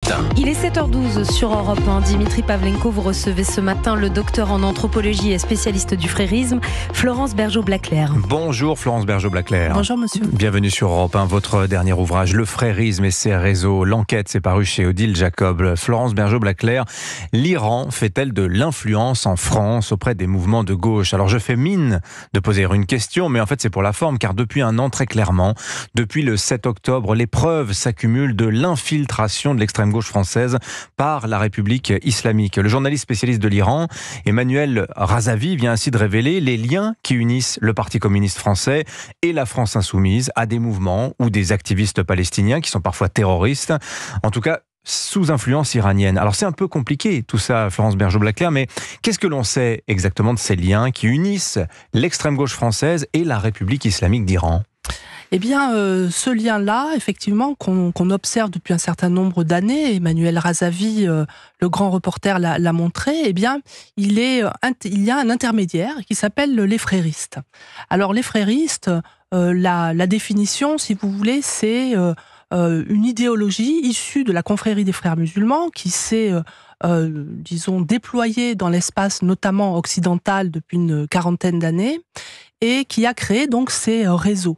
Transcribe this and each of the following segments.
matin. Il est 7h12 sur Europe 1. Dimitri Pavlenko, vous recevez ce matin le docteur en anthropologie et spécialiste du frérisme, Florence Bergeaud-Blaclair. Bonjour Florence Bergeaud-Blaclair. Bonjour monsieur. Bienvenue sur Europe 1, votre dernier ouvrage, Le frérisme et ses réseaux. L'enquête s'est parue chez Odile Jacob. Florence Bergeaud-Blaclair, l'Iran fait-elle de l'influence en France auprès des mouvements de gauche? Alors je fais mine de poser une question, mais en fait c'est pour la forme, car depuis un an, très clairement, depuis le 7 octobre, les preuves s'accumulent de l'infiltration de l'extrême gauche française par la République islamique. Le journaliste spécialiste de l'Iran, Emmanuel Razavi, vient ainsi de révéler les liens qui unissent le Parti communiste français et la France insoumise à des mouvements ou des activistes palestiniens qui sont parfois terroristes, en tout cas sous influence iranienne. Alors c'est un peu compliqué tout ça, Florence Bergeaud-Blaclair, mais qu'est-ce que l'on sait exactement de ces liens qui unissent l'extrême gauche française et la République islamique d'Iran ? Eh bien, ce lien-là, effectivement, qu'on observe depuis un certain nombre d'années, Emmanuel Razavi, le grand reporter, l'a montré, eh bien, il y a un intermédiaire qui s'appelle les fréristes. Alors, les fréristes, la définition, si vous voulez, c'est une idéologie issue de la confrérie des frères musulmans qui s'est disons, déployée dans l'espace notamment occidental depuis une quarantaine d'années et qui a créé donc ces réseaux.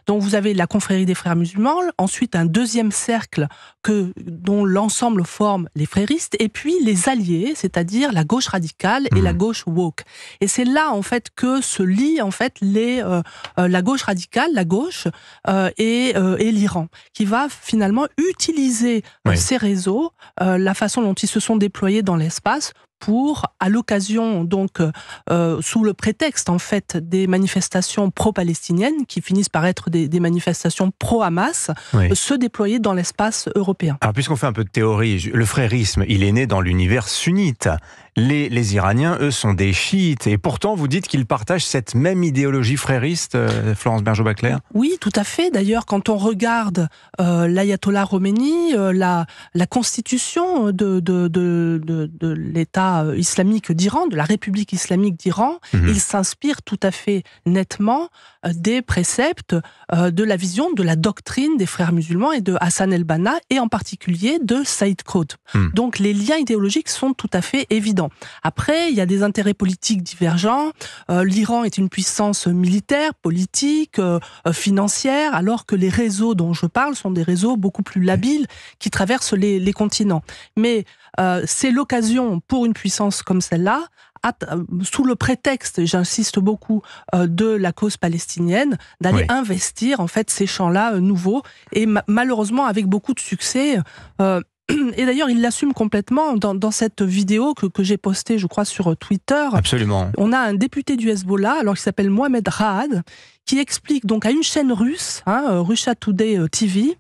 Donc vous avez la confrérie des frères musulmans, ensuite un deuxième cercle dont l'ensemble forme les fréristes, et puis les alliés, c'est-à-dire la gauche radicale et la gauche woke. Et c'est là en fait que se lient en fait la gauche radicale, la gauche et l'Iran, qui va finalement utiliser ces réseaux, la façon dont ils se sont déployés dans l'espace, pour, à l'occasion, donc, sous le prétexte, en fait, des manifestations pro-palestiniennes, qui finissent par être des manifestations pro-Hamas, se déployer dans l'espace européen. Alors, puisqu'on fait un peu de théorie, le frérisme, il est né dans l'univers sunnite. Les Iraniens, eux, sont des chiites. Et pourtant, vous dites qu'ils partagent cette même idéologie frériste, Florence Bergeaud-Blaclair ? Oui, tout à fait. D'ailleurs, quand on regarde l'ayatollah Khomeini, la constitution de l'État islamique d'Iran, de la République islamique d'Iran, il s'inspire tout à fait nettement des préceptes de la vision, de la doctrine des frères musulmans et de Hassan el-Banna, et en particulier de Saïd Qutb. Donc les liens idéologiques sont tout à fait évidents. Après, il y a des intérêts politiques divergents. L'Iran est une puissance militaire, politique, financière, alors que les réseaux dont je parle sont des réseaux beaucoup plus labiles qui traversent les continents. Mais c'est l'occasion pour une puissance comme celle-là, sous le prétexte, j'insiste beaucoup, de la cause palestinienne, d'aller investir en fait ces champs-là nouveaux, et malheureusement avec beaucoup de succès. Et d'ailleurs, il l'assume complètement dans cette vidéo que j'ai postée, je crois, sur Twitter. Absolument. On a un député du Hezbollah, alors qui s'appelle Mohamed Raad, qui explique donc à une chaîne russe, Russia Today TV,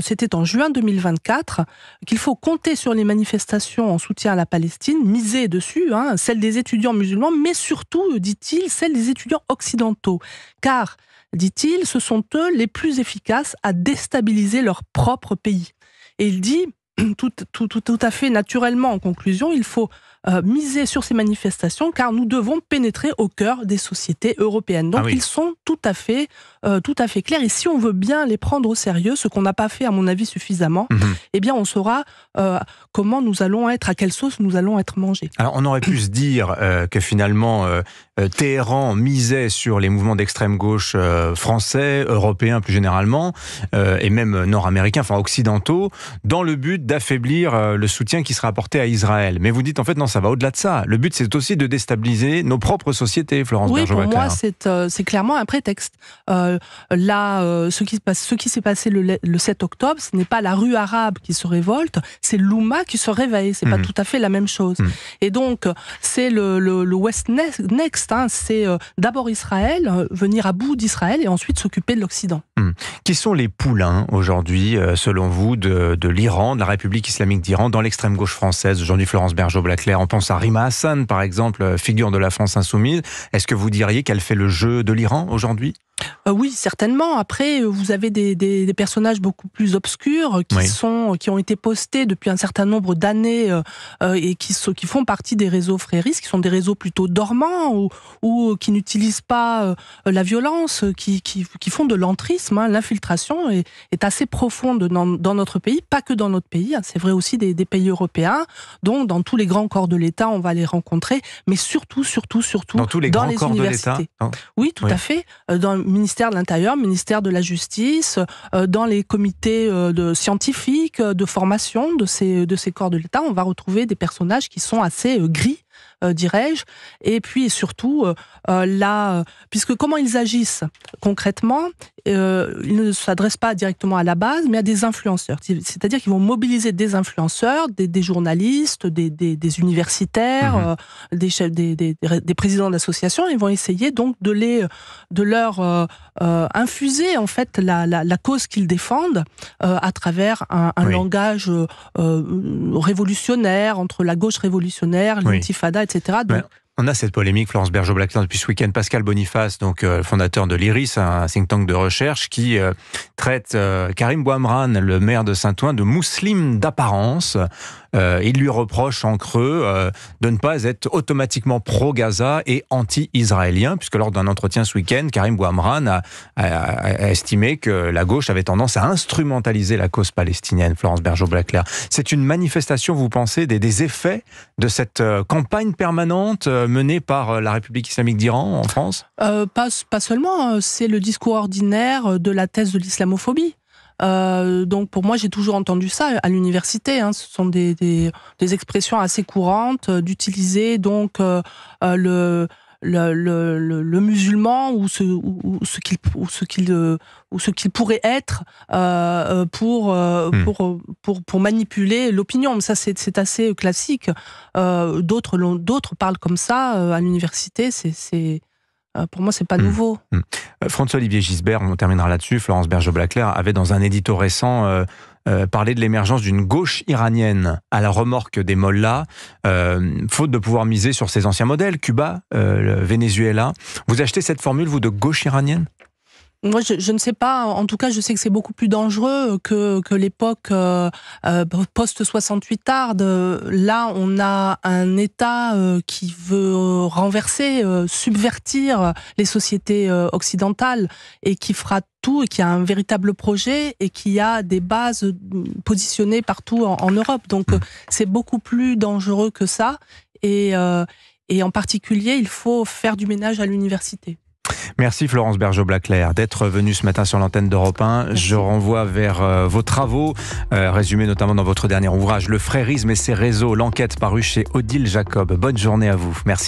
c'était en juin 2024, qu'il faut compter sur les manifestations en soutien à la Palestine, miser dessus, celles des étudiants musulmans, mais surtout, dit-il, celles des étudiants occidentaux. Car, dit-il, ce sont eux les plus efficaces à déstabiliser leur propre pays. Et il dit, tout à fait naturellement, en conclusion, il faut miser sur ces manifestations, car nous devons pénétrer au cœur des sociétés européennes. Donc ils sont tout à fait clairs. Et si on veut bien les prendre au sérieux, ce qu'on n'a pas fait à mon avis suffisamment, eh bien on saura comment nous allons être, à quelle sauce nous allons être mangés. Alors on aurait pu se dire que finalement Téhéran misait sur les mouvements d'extrême gauche français, européens plus généralement, et même nord-américains, enfin occidentaux, dans le but d'affaiblir le soutien qui sera apporté à Israël. Mais vous dites en fait non, ça va au-delà de ça. Le but, c'est aussi de déstabiliser nos propres sociétés, Florence Bergeaud-Blaclair. Oui, pour moi, c'est clairement un prétexte. Ce qui s'est passé le 7 octobre, ce n'est pas la rue arabe qui se révolte, c'est l'Oumma qui se réveille. C'est pas tout à fait la même chose. Et donc, c'est le West Next. C'est d'abord Israël, venir à bout d'Israël et ensuite s'occuper de l'Occident. Qui sont les poulains aujourd'hui, selon vous, de l'Iran, de la République islamique d'Iran, dans l'extrême gauche française? Aujourd'hui, Florence Bergeaud-Blaclair, on pense à Rima Hassan, par exemple, figure de la France insoumise. Est-ce que vous diriez qu'elle fait le jeu de l'Iran aujourd'hui ? Oui, certainement. Après, vous avez des personnages beaucoup plus obscurs qui ont été postés depuis un certain nombre d'années et qui font partie des réseaux fréristes, qui sont des réseaux plutôt dormants ou qui n'utilisent pas la violence, qui font de l'entrisme. L'infiltration est assez profonde dans notre pays, pas que dans notre pays. C'est vrai aussi des pays européens. Donc, dans tous les grands corps de l'État, on va les rencontrer, mais surtout dans tous les dans grands les corps universités. de l'État. Oui, tout à fait. Dans le ministère de l'Intérieur, ministère de la Justice, dans les comités scientifiques, de formation de ces corps de l'État, on va retrouver des personnages qui sont assez gris, dirais-je. Et puis surtout, puisque comment ils agissent concrètement, ils ne s'adressent pas directement à la base, mais à des influenceurs. C'est-à-dire qu'ils vont mobiliser des influenceurs, des journalistes, des universitaires, des présidents d'associations. Ils vont essayer donc de leur infuser en fait la cause qu'ils défendent à travers un langage révolutionnaire, entre la gauche révolutionnaire, l'intifada, etc. Donc, on a cette polémique, Florence Bergeaud-Blaclair, depuis ce week-end. Pascal Boniface, donc fondateur de l'IRIS, un think tank de recherche, qui traite Karim Bouhamran, le maire de Saint-Ouen, de musulman d'apparence. Il lui reproche en creux de ne pas être automatiquement pro-Gaza et anti-israélien, puisque lors d'un entretien ce week-end, Karim Bouhamran a estimé que la gauche avait tendance à instrumentaliser la cause palestinienne. Florence Bergeaud-Blaclair, c'est une manifestation, vous pensez, des effets de cette campagne permanente menée par la République islamique d'Iran en France ? Pas seulement, c'est le discours ordinaire de la thèse de l'islamophobie. Donc pour moi, j'ai toujours entendu ça à l'université. Ce sont des expressions assez courantes d'utiliser donc le musulman ou ce qu'il pourrait être pour manipuler l'opinion. Ça, c'est assez classique. D'autres parlent comme ça à l'université. Pour moi, c'est pas nouveau. François-Olivier Gisbert, on terminera là-dessus. Florence Bergeaud-Blaclair avait dans un édito récent parlé de l'émergence d'une gauche iranienne à la remorque des mollahs, faute de pouvoir miser sur ses anciens modèles, Cuba, le Venezuela. Vous achetez cette formule, vous, de gauche iranienne ? Moi, je ne sais pas. En tout cas, je sais que c'est beaucoup plus dangereux que l'époque post-68 tarde. Là, on a un État qui veut renverser, subvertir les sociétés occidentales et qui fera tout, et qui a un véritable projet et qui a des bases positionnées partout en Europe. Donc, c'est beaucoup plus dangereux que ça. Et en particulier, il faut faire du ménage à l'université. Merci Florence Bergeaud-Blaclair d'être venue ce matin sur l'antenne d'Europe 1. Merci. Je renvoie vers vos travaux, résumés notamment dans votre dernier ouvrage, Le frérisme et ses réseaux, l'enquête parue chez Odile Jacob. Bonne journée à vous. Merci.